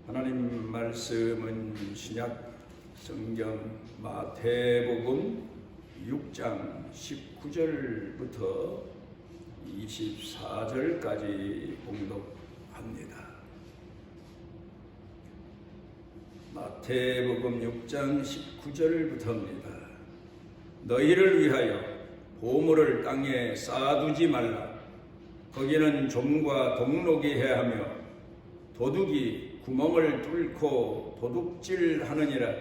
하나님 말씀은 신약 성경 마태복음 6장 19절부터 24절까지 봉독합니다. 마태복음 6장 19절부터입니다. 너희를 위하여 보물을 땅에 쌓아두지 말라. 거기는 좀과 동록이 해하며 도둑이 구멍을 뚫고 도둑질하느니라.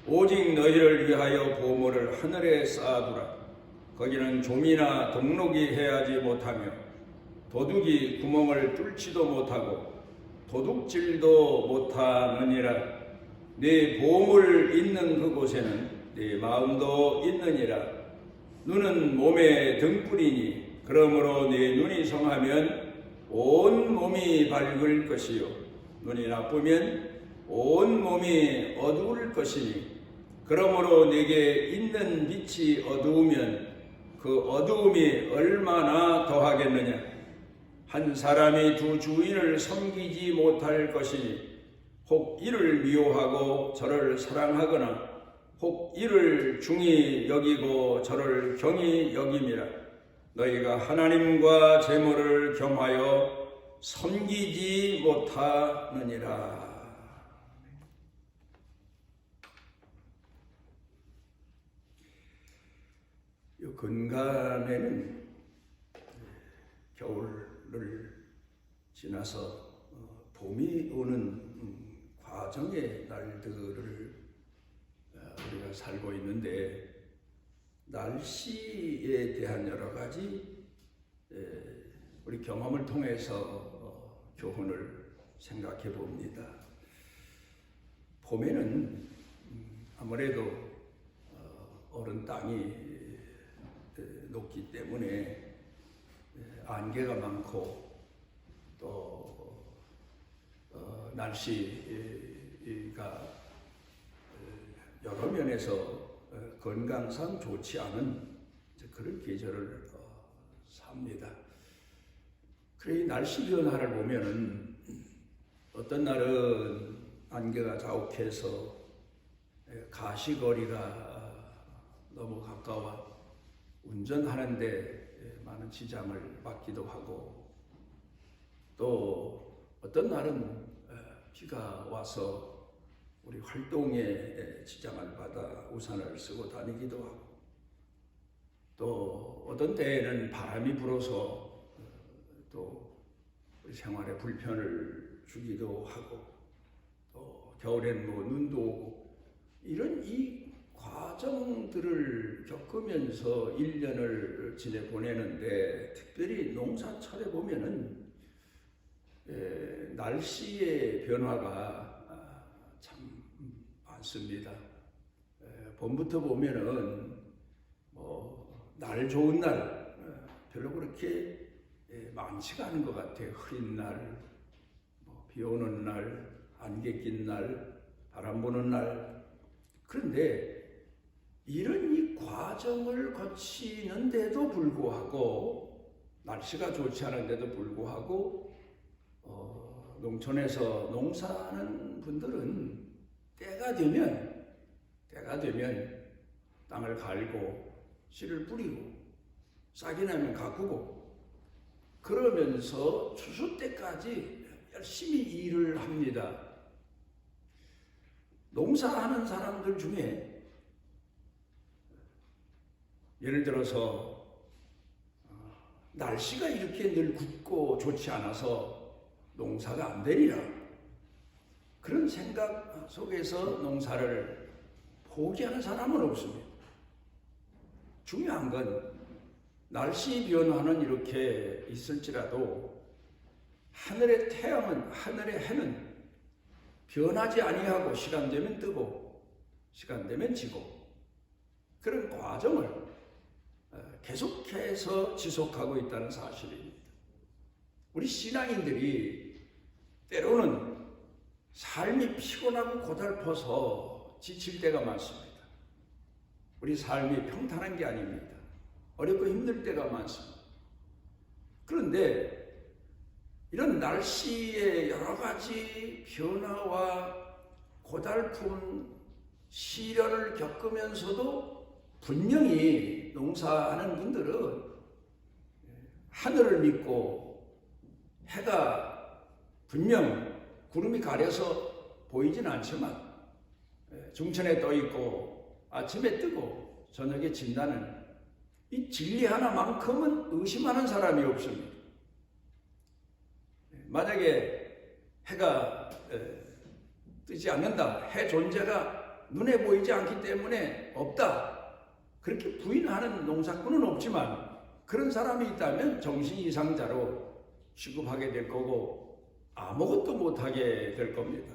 오직 너희를 위하여 보물을 하늘에 쌓아두라. 거기는 좀이나 동록이 해하지 못하며 도둑이 구멍을 뚫지도 못하고 도둑질도 못하느니라. 네 보물 있는 그곳에는 네 마음도 있느니라. 눈은 몸의 등불이니 그러므로 네 눈이 성하면 온 몸이 밝을 것이요 눈이 나쁘면 온 몸이 어두울 것이니 그러므로 네게 있는 빛이 어두우면 그 어두움이 얼마나 더하겠느냐. 한 사람이 두 주인을 섬기지 못할 것이니 혹 이를 미워하고 저를 사랑하거나 혹 이를 중히 여기고 저를 경히 여김이라. 너희가 하나님과 재물을 겸하여 섬기지 못하느니라. 이 근간에는 겨울을 지나서 봄이 오는 과정의 날들을 우리가 살고 있는데, 날씨에 대한 여러 가지 우리 경험을 통해서 교훈을 생각해 봅니다. 봄에는 아무래도 얼은 땅이 녹기 때문에 안개가 많고 또 날씨가 여러 면에서 건강상 좋지 않은 그런 계절을 삽니다. 그래, 날씨 변화를 보면은 어떤 날은 안개가 자욱해서 가시거리가 너무 가까워 운전하는데 많은 지장을 받기도 하고, 또 어떤 날은 비가 와서 우리 활동에 지장을 받아 우산을 쓰고 다니기도 하고, 또 어떤 때에는 바람이 불어서 또 우리 생활에 불편을 주기도 하고, 또 겨울엔 뭐 눈도 오고, 이런 이 과정들을 겪으면서 1년을 지내보내는데, 특별히 농사철에 보면은 날씨의 변화가 참 많습니다. 봄부터 보면은 날 좋은 날 별로 그렇게 많지가 않은 것 같아요. 흐린 날, 비 오는 날, 안개 낀 날, 바람 부는 날. 그런데 이런 이 과정을 거치는데도 불구하고, 날씨가 좋지 않은데도 불구하고 농촌에서 농사하는 분들은 때가 되면 땅을 갈고 씨를 뿌리고 싹이 나면 가꾸고 그러면서 추수 때까지 열심히 일을 합니다. 농사하는 사람들 중에 예를 들어서 날씨가 이렇게 늘 굳고 좋지 않아서 농사가 안 되리라, 그런 생각 속에서 농사를 포기하는 사람은 없습니다. 중요한 건 날씨 변화는 이렇게 있을지라도 하늘의 태양은, 하늘의 해는 변하지 아니하고 시간 되면 뜨고 시간 되면 지고, 그런 과정을 계속해서 지속하고 있다는 사실입니다. 우리 신앙인들이 때로는 삶이 피곤하고 고달퍼서 지칠 때가 많습니다. 우리 삶이 평탄한 게 아닙니다. 어렵고 힘들 때가 많습니다. 그런데 이런 날씨의 여러 가지 변화와 고달픈 시련을 겪으면서도 분명히 농사하는 분들은 하늘을 믿고 해가 분명 구름이 가려서 보이진 않지만 중천에 떠 있고 아침에 뜨고 저녁에 진다는 이 진리 하나만큼은 의심하는 사람이 없습니다. 만약에 해가 뜨지 않는다, 해 존재가 눈에 보이지 않기 때문에 없다, 그렇게 부인하는 농사꾼은 없지만 그런 사람이 있다면 정신 이상자로 취급하게 될 거고 아무것도 못하게 될 겁니다.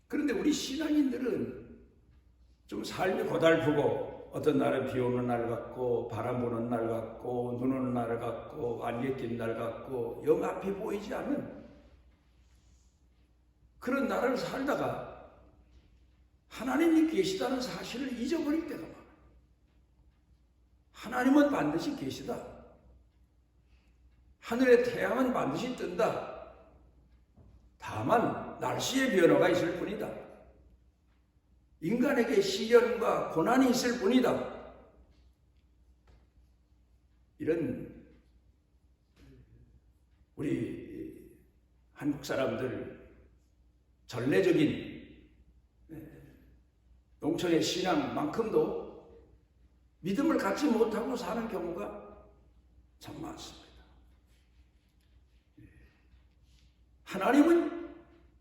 그런데 우리 신앙인들은 좀 삶이 고달프고 어떤 날은 비 오는 날 같고 바람 부는 날 같고 눈 오는 날 같고 안개 낀 날 같고 영 앞이 보이지 않는 그런 날을 살다가 하나님이 계시다는 사실을 잊어버릴 때가 많아요. 하나님은 반드시 계시다. 하늘의 태양은 반드시 뜬다. 다만 날씨의 변화가 있을 뿐이다. 인간에게 시련과 고난이 있을 뿐이다. 이런 우리 한국 사람들 전례적인 농촌의 신앙만큼도 믿음을 갖지 못하고 사는 경우가 참 많습니다. 하나님은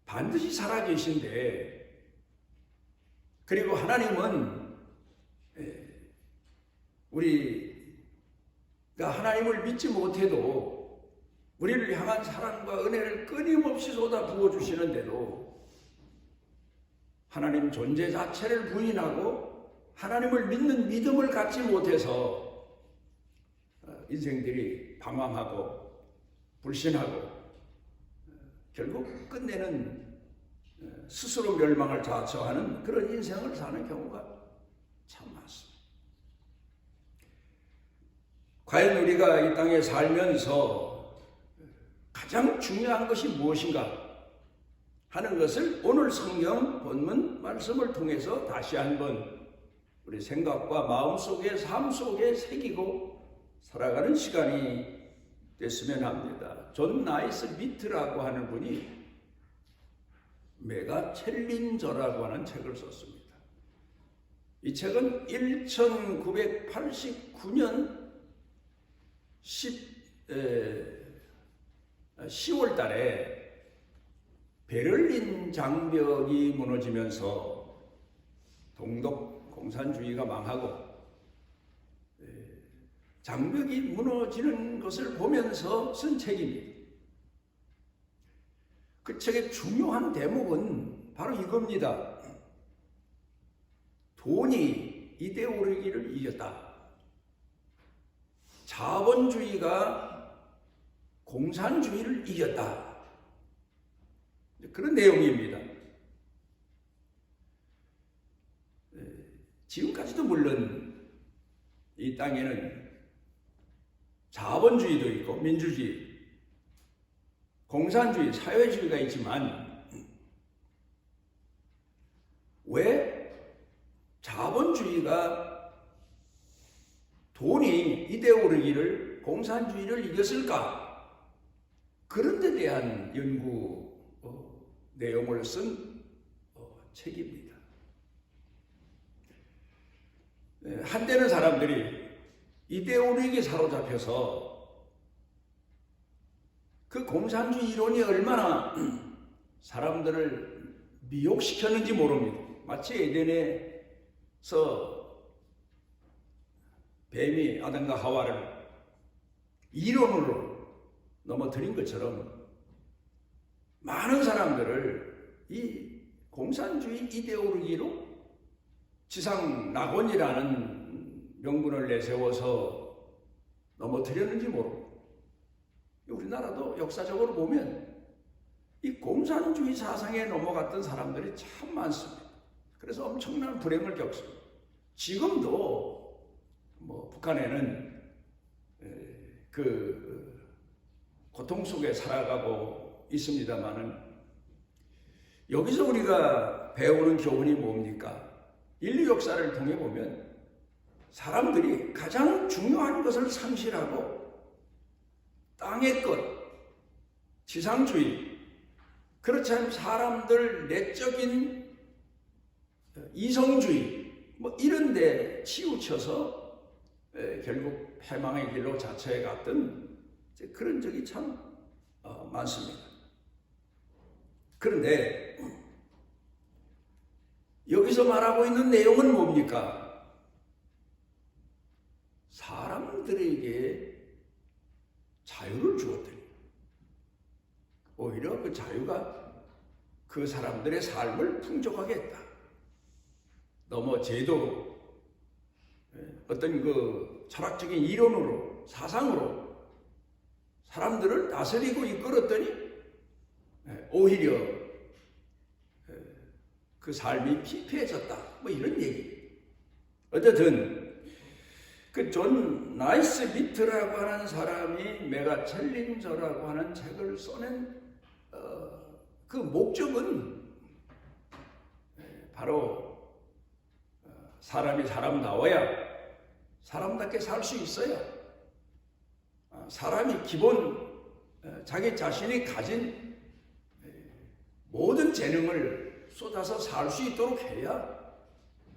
반드시 살아계신데, 그리고 하나님은 우리가 하나님을 믿지 못해도 우리를 향한 사랑과 은혜를 끊임없이 쏟아 부어주시는데도 하나님 존재 자체를 부인하고 하나님을 믿는 믿음을 갖지 못해서 인생들이 방황하고 불신하고 결국 끝내는 스스로 멸망을 자처하는 그런 인생을 사는 경우가 참 많습니다. 과연 우리가 이 땅에 살면서 가장 중요한 것이 무엇인가 하는 것을 오늘 성경 본문 말씀을 통해서 다시 한번 우리 생각과 마음속에 삶 속에 새기고 살아가는 시간이 됐으면 합니다. 존 나이스미트라고 하는 분이 메가 챌린저라고 하는 책을 썼습니다. 이 책은 1989년 10월 달에 베를린 장벽이 무너지면서 동독 공산주의가 망하고 장벽이 무너지는 것을 보면서 쓴 책입니다. 그 책의 중요한 대목은 바로 이겁니다. 돈이 이데올로기를 이겼다. 자본주의가 공산주의를 이겼다. 그런 내용입니다. 지금까지도 물론 이 땅에는 자본주의도 있고 민주주의, 공산주의, 사회주의가 있지만 왜 자본주의가 돈이 이데올로기를 공산주의를 이겼을까? 그런 데 대한 연구 내용을 쓴 책입니다. 한때는 사람들이 이데올로기에 사로잡혀서 그 공산주의 이론이 얼마나 사람들을 미혹시켰는지 모릅니다. 마치 에덴에서 뱀이 아담과 하와를 이론으로 넘어뜨린 것처럼 많은 사람들을 이 공산주의 이데올로기로 지상 낙원이라는 명분을 내세워서 넘어뜨렸는지 모르고, 우리나라도 역사적으로 보면 이 공산주의 사상에 넘어갔던 사람들이 참 많습니다. 그래서 엄청난 불행을 겪습니다. 북한에는 그 고통 속에 살아가고 있습니다만은 여기서 우리가 배우는 교훈이 뭡니까? 인류 역사를 통해 보면 사람들이 가장 중요한 것을 상실하고 땅의 것, 지상주의, 그렇지 않으면 사람들 내적인 이성주의 이런 데 치우쳐서 결국 패망의 길로 자처해 갔던 그런 적이 참 많습니다. 그런데 여기서 말하고 있는 내용은 뭡니까? 사람들에게 자유를 주었더니 오히려 그 자유가 그 사람들의 삶을 풍족하게 했다. 너무 제도로 어떤 그 철학적인 이론으로 사상으로 사람들을 다스리고 이끌었더니 오히려 그 삶이 피폐해졌다. 이런 얘기. 어쨌든 그 존 나이스미트라고 하는 사람이 메가 챌린저라고 하는 책을 써낸 그 목적은 바로 사람이 사람다워야 사람답게 살 수 있어요. 사람이 기본 자기 자신이 가진 모든 재능을 쏟아서 살 수 있도록 해야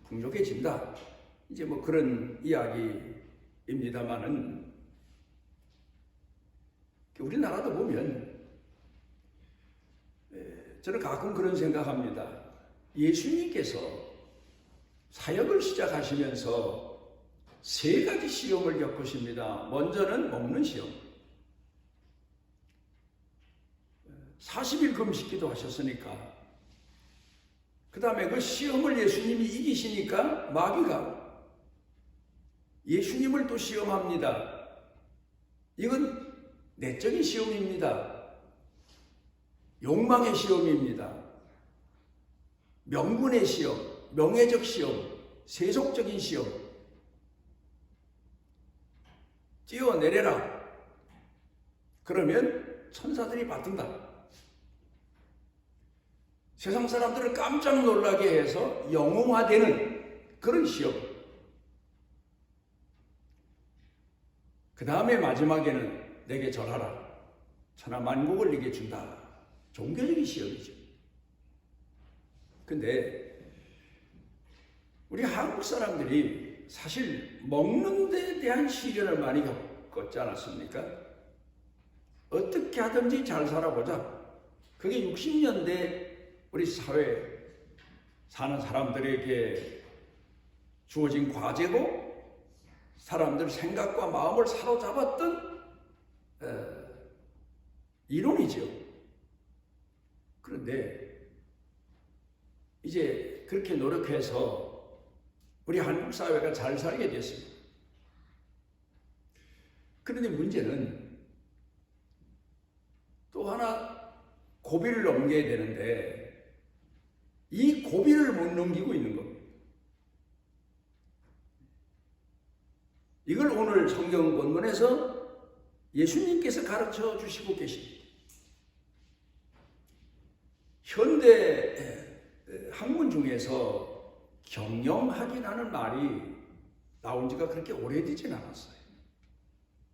풍족해진다. 이제 그런 이야기입니다만은 우리나라도 보면 저는 가끔 그런 생각합니다. 예수님께서 사역을 시작하시면서 3가지 시험을 겪으십니다. 먼저는 먹는 시험. 40일 금식기도 하셨으니까 그 다음에 그 시험을 예수님이 이기시니까 마귀가 예수님을 또 시험합니다. 이건 내적인 시험입니다. 욕망의 시험입니다. 명분의 시험, 명예적 시험, 세속적인 시험. 뛰어내려라. 그러면 천사들이 받든다. 세상 사람들을 깜짝 놀라게 해서 영웅화되는 그런 시험. 그 다음에 마지막에는 내게 절하라. 천하만국을 네게 준다. 종교적인 시험이죠. 근데 우리 한국 사람들이 사실 먹는 데 대한 시련을 많이 겪었지 않았습니까? 어떻게 하든지 잘 살아보자. 그게 60년대 우리 사회에 사는 사람들에게 주어진 과제고 사람들 생각과 마음을 사로잡았던 이론이죠. 그런데 이제 그렇게 노력해서 우리 한국 사회가 잘 살게 됐습니다. 그런데 문제는 또 하나 고비를 넘겨야 되는데 이 고비를 못 넘기고 있는 겁니다. 이걸 오늘 성경 본문에서 예수님께서 가르쳐 주시고 계십니다. 현대 학문 중에서 경영학이라는 말이 나온 지가 그렇게 오래되진 않았어요.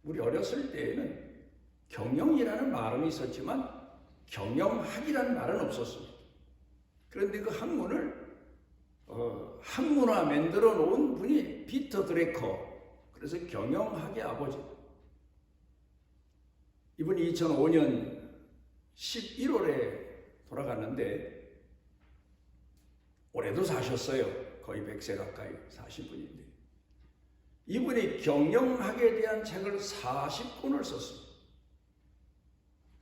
우리 어렸을 때에는 경영이라는 말은 있었지만 경영학이라는 말은 없었습니다. 그런데 그 학문을 학문화 만들어 놓은 분이 피터 드래커, 그래서 경영학의 아버지. 이분이 2005년 11월에 돌아갔는데 올해도 사셨어요. 거의 100세 가까이 사신 분인데 이분이 경영학에 대한 책을 40권을 썼습니다.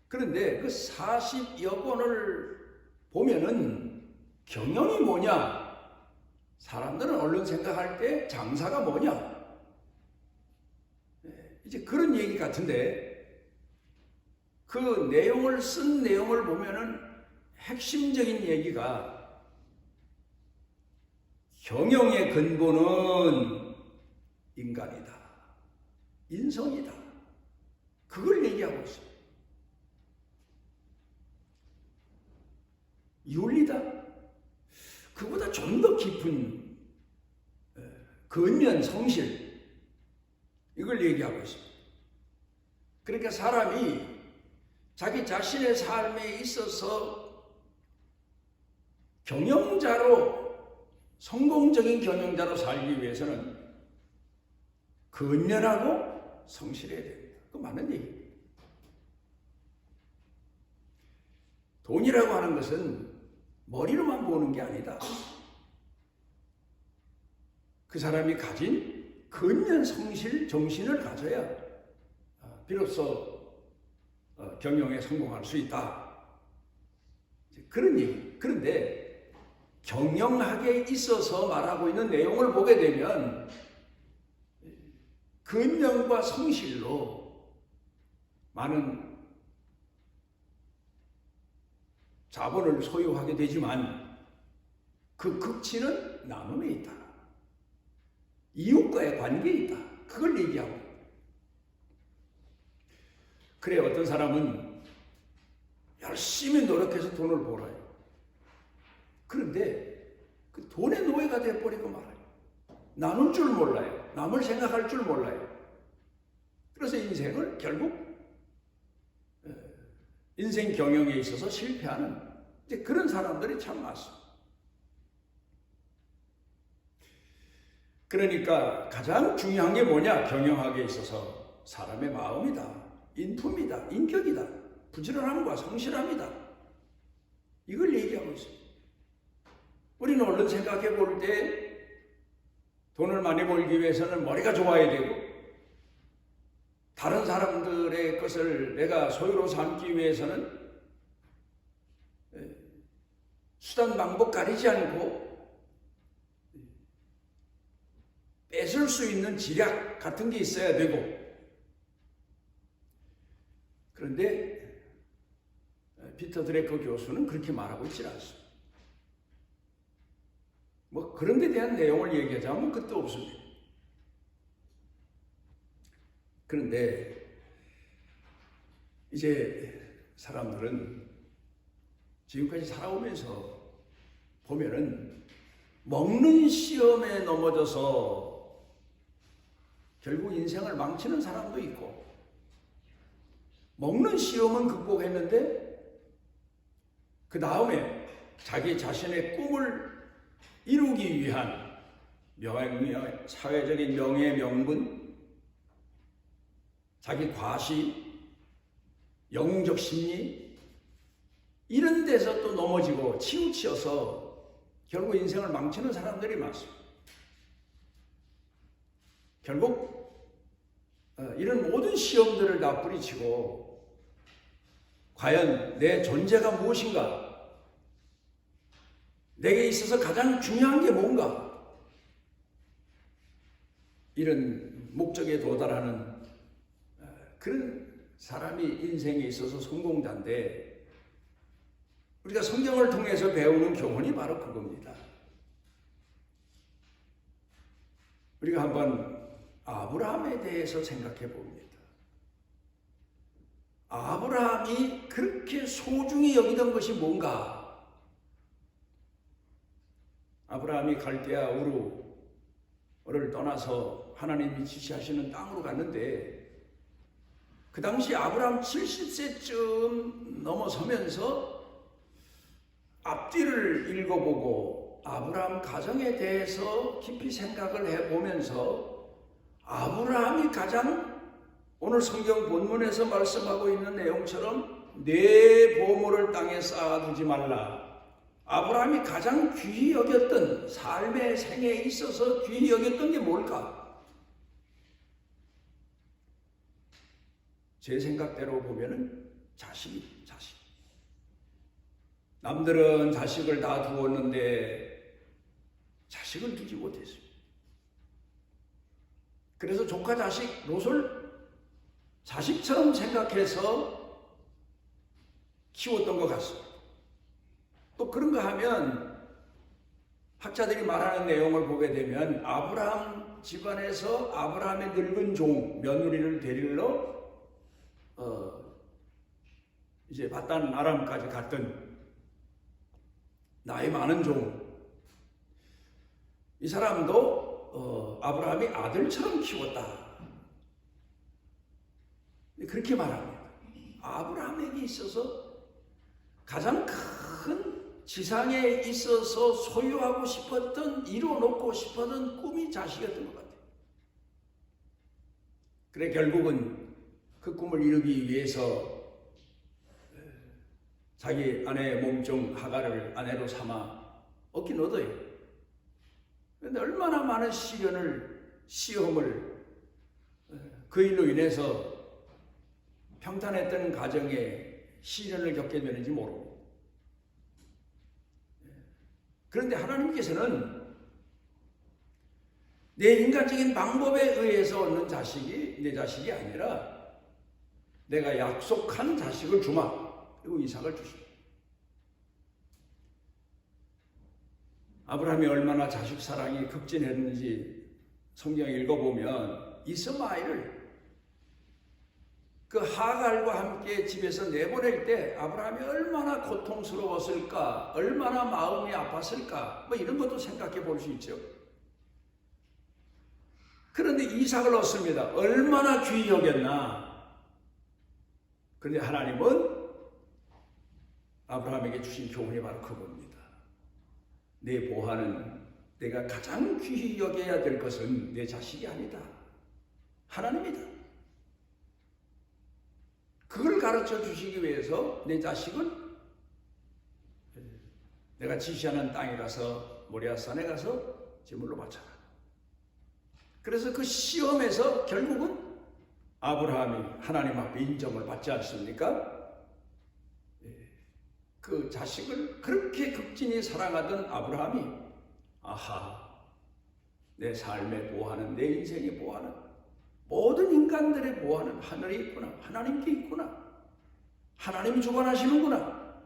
그런데 그 40여 권을 보면은 경영이 뭐냐? 사람들은 얼른 생각할 때 장사가 뭐냐? 이제 그런 얘기 같은데 그 내용을 쓴 내용을 보면은 핵심적인 얘기가 경영의 근본은 인간이다. 인성이다. 그걸 얘기하고 있어요. 윤리다. 그보다 좀 더 깊은 근면 성실, 이걸 얘기하고 있습니다. 그러니까 사람이 자기 자신의 삶에 있어서 경영자로, 성공적인 경영자로 살기 위해서는 근면하고 성실해야 됩니다. 그거 맞는 얘기입니다. 돈이라고 하는 것은 머리로만 보는 게 아니다. 그 사람이 가진 근면 성실 정신을 가져야 비로소 경영에 성공할 수 있다. 그런 얘기. 그런데 경영학에 있어서 말하고 있는 내용을 보게 되면 근면과 성실로 많은 자본을 소유하게 되지만 그 극치는 나눔에 있다. 이웃과의 관계에 있다. 그걸 얘기하고. 그래, 어떤 사람은 열심히 노력해서 돈을 벌어요. 그런데 그 돈의 노예가 되어버리고 말아요. 나눌 줄 몰라요. 남을 생각할 줄 몰라요. 그래서 인생을 결국 인생 경영에 있어서 실패하는 그런 사람들이 참 많습니다. 그러니까 가장 중요한 게 뭐냐? 경영학에 있어서 사람의 마음이다. 인품이다. 인격이다. 부지런함과 성실함이다. 이걸 얘기하고 있습니다. 우리는 얼른 생각해 볼 때 돈을 많이 벌기 위해서는 머리가 좋아야 되고, 다른 사람들의 것을 내가 소유로 삼기 위해서는 수단 방법 가리지 않고 뺏을 수 있는 지략 같은 게 있어야 되고, 그런데 피터 드래커 교수는 그렇게 말하고 있지 않습니다. 뭐 그런 데 대한 내용을 얘기하자면 끝도 없습니다. 그런데 이제 사람들은 지금까지 살아오면서 보면은 먹는 시험에 넘어져서 결국 인생을 망치는 사람도 있고, 먹는 시험은 극복했는데 그 다음에 자기 자신의 꿈을 이루기 위한 사회적인 명예, 명분, 자기 과시, 영웅적 심리, 이런 데서 또 넘어지고 치우치어서 결국 인생을 망치는 사람들이 많습니다. 결국 이런 모든 시험들을 다 뿌리치고 과연 내 존재가 무엇인가? 내게 있어서 가장 중요한 게 뭔가? 이런 목적에 도달하는 그런 사람이 인생에 있어서 성공자인데, 우리가 성경을 통해서 배우는 교훈이 바로 그겁니다. 우리가 한번 아브라함에 대해서 생각해 봅니다. 아브라함이 그렇게 소중히 여기던 것이 뭔가? 아브라함이 갈대아 우르를 떠나서 하나님이 지시하시는 땅으로 갔는데, 그 당시 아브라함 70세쯤 넘어서면서 앞뒤를 읽어보고 아브라함 가정에 대해서 깊이 생각을 해보면서 아브라함이 가장 오늘 성경 본문에서 말씀하고 있는 내용처럼 내 보물을 땅에 쌓아두지 말라. 아브라함이 가장 귀히 여겼던, 삶의 생에 있어서 귀히 여겼던 게 뭘까? 제 생각대로 보면은 자식. 남들은 자식을 다 두었는데 자식을 두지 못했습니다. 그래서 조카 자식 롯을 자식처럼 생각해서 키웠던 것 같습니다. 또 그런가 하면 학자들이 말하는 내용을 보게 되면 아브라함 집안에서 아브라함의 늙은 종 며느리를 데리러 이제 바단 아람까지 갔던 나이 많은 종. 이 사람도 아브라함이 아들처럼 키웠다. 그렇게 말합니다. 아브라함에게 있어서 가장 큰 지상에 있어서 소유하고 싶었던, 이루어놓고 싶었던 꿈이 자식이었던 것 같아요. 그래 결국은 그 꿈을 이루기 위해서 자기 아내의 몸종 하갈을 아내로 삼아 얻긴 얻어요. 그런데 얼마나 많은 시험을 그 일로 인해서 평탄했던 가정에 시련을 겪게 되는지 모릅니다. 그런데 하나님께서는 내 인간적인 방법에 의해서 얻는 자식이 내 자식이 아니라 내가 약속한 자식을 주마. 그리고 이삭을 주십니다. 아브라함이 얼마나 자식 사랑이 극진했는지 성경 읽어보면 이스마엘을 그 하갈과 함께 집에서 내보낼 때 아브라함이 얼마나 고통스러웠을까, 얼마나 마음이 아팠을까, 뭐 이런 것도 생각해 볼 수 있죠. 그런데 이삭을 얻습니다. 얼마나 귀히 여겼나. 그런데 하나님은 아브라함에게 주신 교훈이 바로 그겁니다. 내 보화는 내가 가장 귀히 여겨야 될 것은 내 자식이 아니다. 하나님이다. 그걸 가르쳐 주시기 위해서 내 자식은 내가 지시하는 땅에 가서 모리아산에 가서 제물로 바쳐라. 그래서 그 시험에서 결국은 아브라함이 하나님 앞에 인정을 받지 않습니까? 그 자식을 그렇게 극진히 사랑하던 아브라함이 아하, 내 삶의 보화는, 내 인생의 보화는, 모든 인간들의 보화는 하늘에 있구나. 하나님께 있구나. 하나님이 주관하시는구나.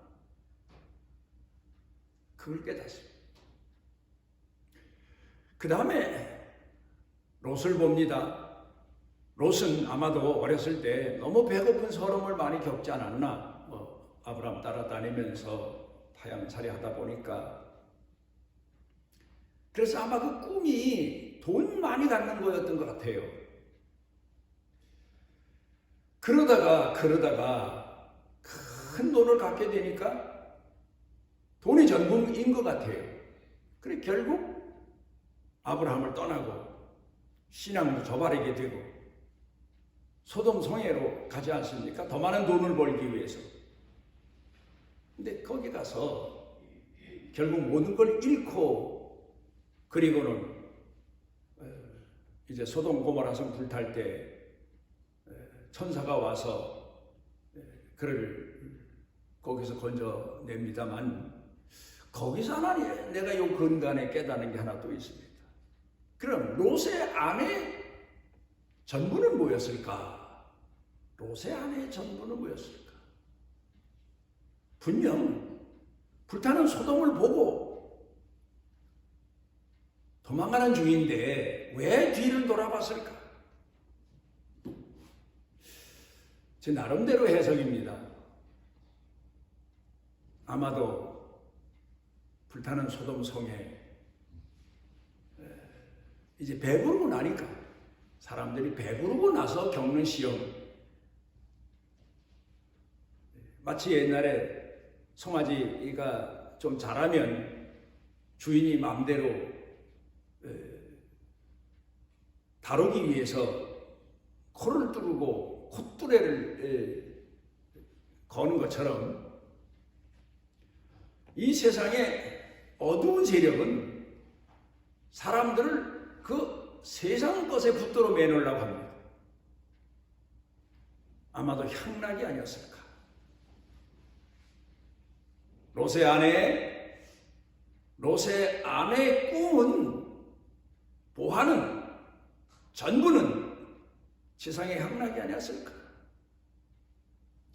그걸 깨닫습니다. 그 다음에 롯을 봅니다. 롯은 아마도 어렸을 때 너무 배고픈 서름을 많이 겪지 않았나. 아브라함 따라다니면서 타양살이 하다 보니까. 그래서 아마 그 꿈이 돈 많이 갖는 거였던 것 같아요. 그러다가 큰 돈을 갖게 되니까 돈이 전부인 것 같아요. 그래 결국 아브라함을 떠나고 신앙도 저버리게 되고 소돔 성애로 가지 않습니까? 더 많은 돈을 벌기 위해서. 근데 거기 가서 결국 모든 걸 잃고, 그리고는 이제 소돔 고모라 성 불탈 때 천사가 와서 그를 거기서 건져냅니다만, 거기서 하나님 내가 요 근간에 깨닫는 게 하나 또 있습니다. 그럼 롯의 아내 전부는 뭐였을까? 롯의 아내의 전부는 뭐였을까? 분명 불타는 소돔을 보고 도망가는 중인데 왜 뒤를 돌아봤을까? 제 나름대로 해석입니다. 아마도 불타는 소돔 성에 이제 배부르고 나니까, 사람들이 배부르고 나서 겪는 시험, 마치 옛날에 송아지가 좀 자라면 주인이 마음대로 다루기 위해서 코를 뚫고 콧뚜레를 거는 것처럼 이 세상의 어두운 세력은 사람들을 그 세상 것에 붙들어 매놓으려고 합니다. 아마도 향락이 아니었을까. 롯의 아내의 꿈은, 보화는, 전부는 세상의 향락이 아니었을까.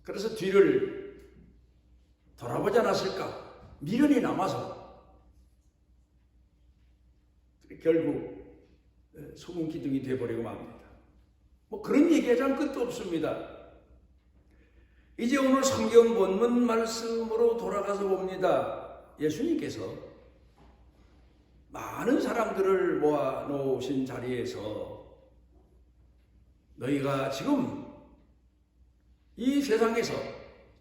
그래서 뒤를 돌아보지 않았을까. 미련이 남아서 결국 소금 기둥이 되어버리고 맙니다. 뭐 그런 얘기하자면 끝도 없습니다. 이제 오늘 성경 본문 말씀으로 돌아가서 봅니다. 예수님께서 많은 사람들을 모아 놓으신 자리에서 너희가 지금 이 세상에서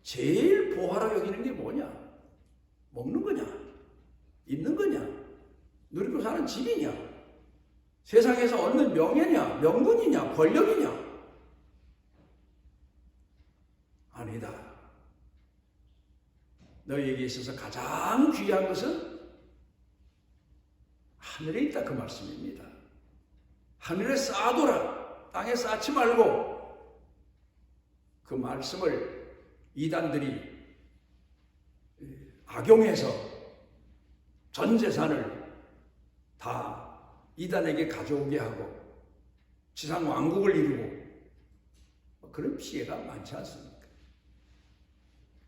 제일 보화로 여기는 게 뭐냐? 먹는 거냐? 입는 거냐? 누리고 사는 집이냐? 세상에서 얻는 명예냐? 명분이냐? 권력이냐? 아니다. 너희에게 있어서 가장 귀한 것은 하늘에 있다, 그 말씀입니다. 하늘에 쌓아둬라. 땅에 쌓지 말고. 그 말씀을 이단들이 악용해서 전 재산을 다 이단에게 가져오게 하고 지상 왕국을 이루고 그런 피해가 많지 않습니까?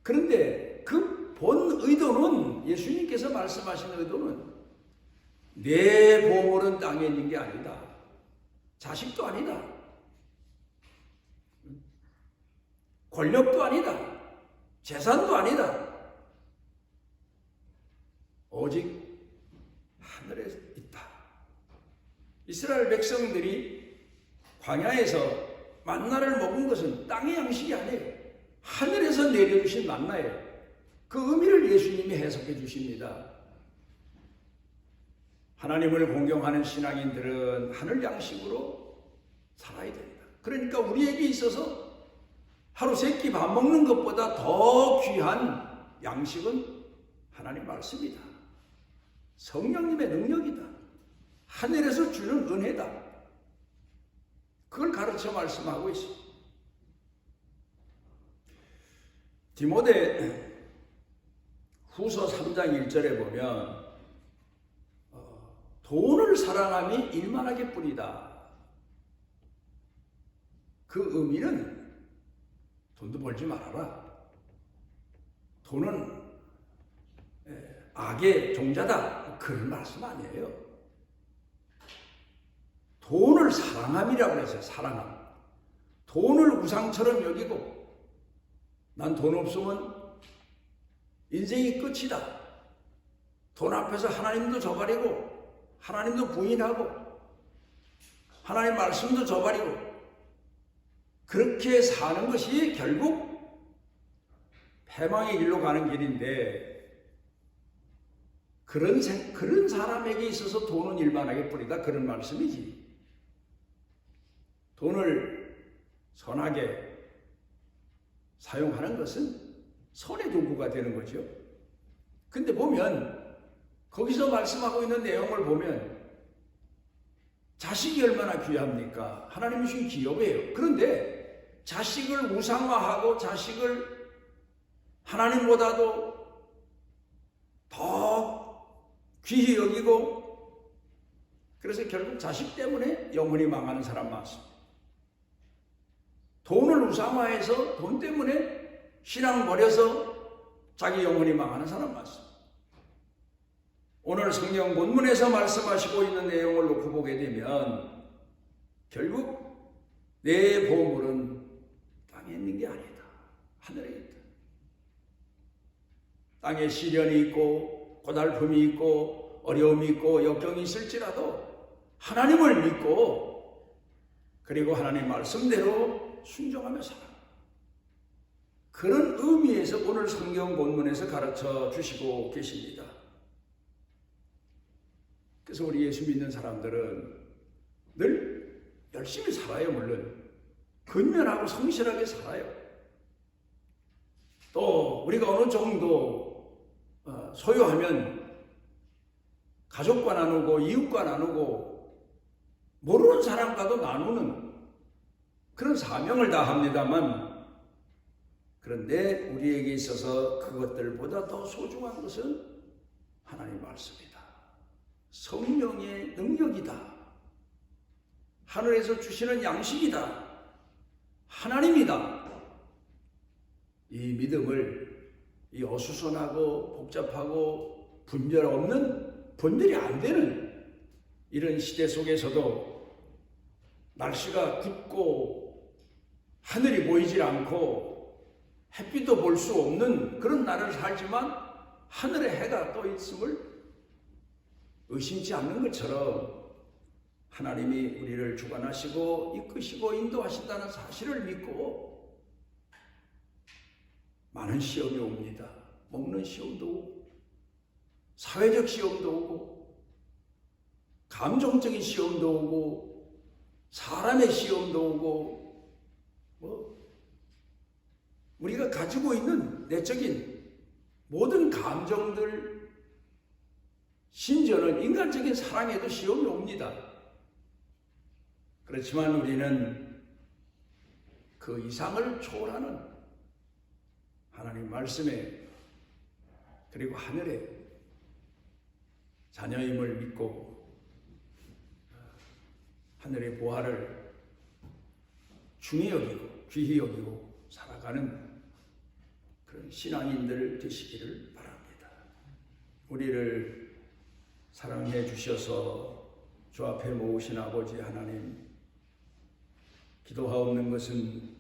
그런데 그 본 의도는, 예수님께서 말씀하신 의도는 내 보물은 땅에 있는 게 아니다. 자식도 아니다. 권력도 아니다. 재산도 아니다. 오직 하늘에 있다. 이스라엘 백성들이 광야에서 만나를 먹은 것은 땅의 양식이 아니에요. 하늘에서 내려주신 만나예요. 그 의미를 예수님이 해석해 주십니다. 하나님을 공경하는 신앙인들은 하늘 양식으로 살아야 된다. 그러니까 우리에게 있어서 하루 세 끼 밥 먹는 것보다 더 귀한 양식은 하나님 말씀이다. 성령님의 능력이다. 하늘에서 주는 은혜다. 그걸 가르쳐 말씀하고 있습니다. 디모데 후서 3장 1절에 보면 돈을 사랑함이 일만하게 뿐이다. 그 의미는 돈도 벌지 말아라. 돈은 악의 종자다. 그런 말씀 아니에요. 돈을 사랑함이라고 했어요. 사랑함. 돈을 우상처럼 여기고 난 돈 없으면 인생이 끝이다. 돈 앞에서 하나님도 저버리고 하나님도 부인하고 하나님 말씀도 저버리고 그렇게 사는 것이 결국 패망의 길로 가는 길인데, 그런 사람에게 있어서 돈은 일만하게 뿌리다, 그런 말씀이지. 돈을 선하게 사용하는 것은 손의 도구가 되는 거죠. 근데 보면 거기서 말씀하고 있는 내용을 보면 자식이 얼마나 귀합니까? 하나님이 주신 기업이에요. 그런데 자식을 우상화하고 자식을 하나님보다도 더 귀히 여기고, 그래서 결국 자식 때문에 영혼이 망하는 사람 많습니다. 돈을 우상화해서 돈 때문에 신앙 버려서 자기 영혼이 망하는 사람 많습니다. 오늘 성경 본문에서 말씀하시고 있는 내용을 놓고 보게 되면 결국 내 보물은 땅에 있는 게 아니다. 하늘에 있다. 땅에 시련이 있고 고달픔이 있고 어려움이 있고 역경이 있을지라도 하나님을 믿고 그리고 하나님 말씀대로 순종하며 살아. 그런 의미에서 오늘 성경 본문에서 가르쳐 주시고 계십니다. 그래서 우리 예수 믿는 사람들은 늘 열심히 살아요. 물론 근면하고 성실하게 살아요. 또 우리가 어느 정도 소유하면 가족과 나누고 이웃과 나누고 모르는 사람과도 나누는 그런 사명을 다합니다만, 그런데 우리에게 있어서 그것들보다 더 소중한 것은 하나님 말씀이다. 성령의 능력이다. 하늘에서 주시는 양식이다. 하나님이다. 이 믿음을 이 어수선하고 복잡하고 분별 없는, 분별이 안 되는 이런 시대 속에서도 날씨가 굽고 하늘이 보이질 않고 햇빛도 볼 수 없는 그런 날을 살지만 하늘에 해가 떠 있음을 의심치 않는 것처럼 하나님이 우리를 주관하시고 이끄시고 인도하신다는 사실을 믿고 많은 시험이 옵니다. 먹는 시험도 오고 사회적 시험도 오고 감정적인 시험도 오고 사람의 시험도 오고 우리가 가지고 있는 내적인 모든 감정들, 심지어는 인간적인 사랑에도 시험이 옵니다. 그렇지만 우리는 그 이상을 초월하는 하나님 말씀에 그리고 하늘에 자녀임을 믿고 하늘의 보화를 중히 여기고 귀히 여기고 살아가는 그런 신앙인들 되시기를 바랍니다. 우리를 사랑해 주셔서 주 앞에 모으신 아버지 하나님, 기도하옵는 것은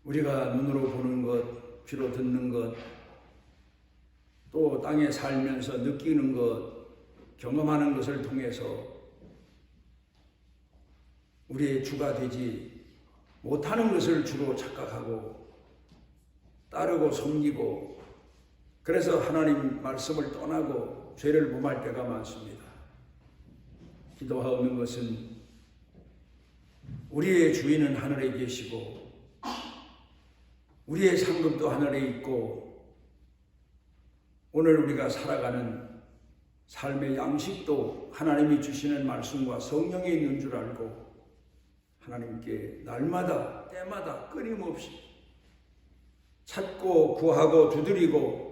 우리가 눈으로 보는 것, 귀로 듣는 것, 또 땅에 살면서 느끼는 것, 경험하는 것을 통해서 우리의 주가 되지 못하는 것을 주로 착각하고 따르고 섬기고 그래서 하나님 말씀을 떠나고 죄를 범할 때가 많습니다. 기도하옵는 것은 우리의 주인은 하늘에 계시고 우리의 상급도 하늘에 있고 오늘 우리가 살아가는 삶의 양식도 하나님이 주시는 말씀과 성령에 있는 줄 알고 하나님께 날마다 때마다 끊임없이 찾고 구하고 두드리고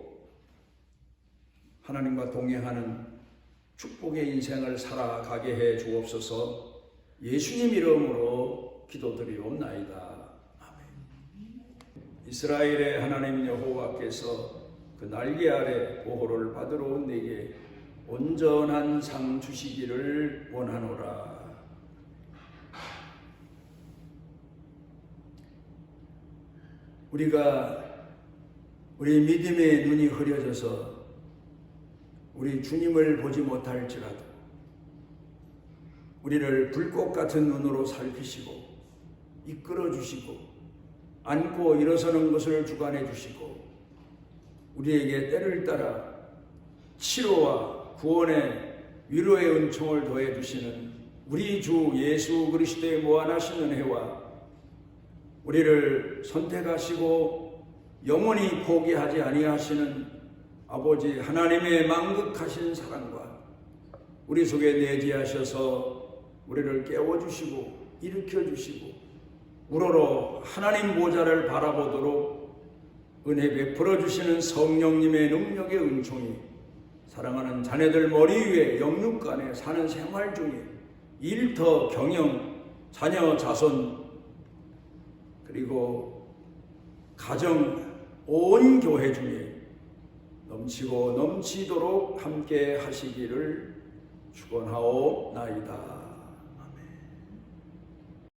하나님과 동행하는 축복의 인생을 살아가게 해 주옵소서. 예수님 이름으로 기도드리옵나이다. 아멘. 이스라엘의 하나님 여호와께서 그 날개 아래 보호를 받으러 온 내게 온전한 상 주시기를 원하노라. 우리 믿음의 눈이 흐려져서 우리 주님을 보지 못할지라도 우리를 불꽃 같은 눈으로 살피시고 이끌어 주시고 안고 일어서는 것을 주관해 주시고 우리에게 때를 따라 치료와 구원의 위로의 은총을 더해 주시는 우리 주 예수 그리스도의 무한하신 은혜와 우리를 선택하시고 영원히 포기하지 아니하시는 아버지 하나님의 만극하신 사랑과 우리 속에 내재하셔서 우리를 깨워주시고 일으켜주시고 우러러 하나님 보좌를 바라보도록 은혜 베풀어 주시는 성령님의 능력의 은총이 사랑하는 자녀들 머리 위에 영육간에 사는 생활 중에 일터 경영 자녀 자손 그리고 가정 온 교회 중에 넘치고 넘치도록 함께 하시기를 축원하옵나이다.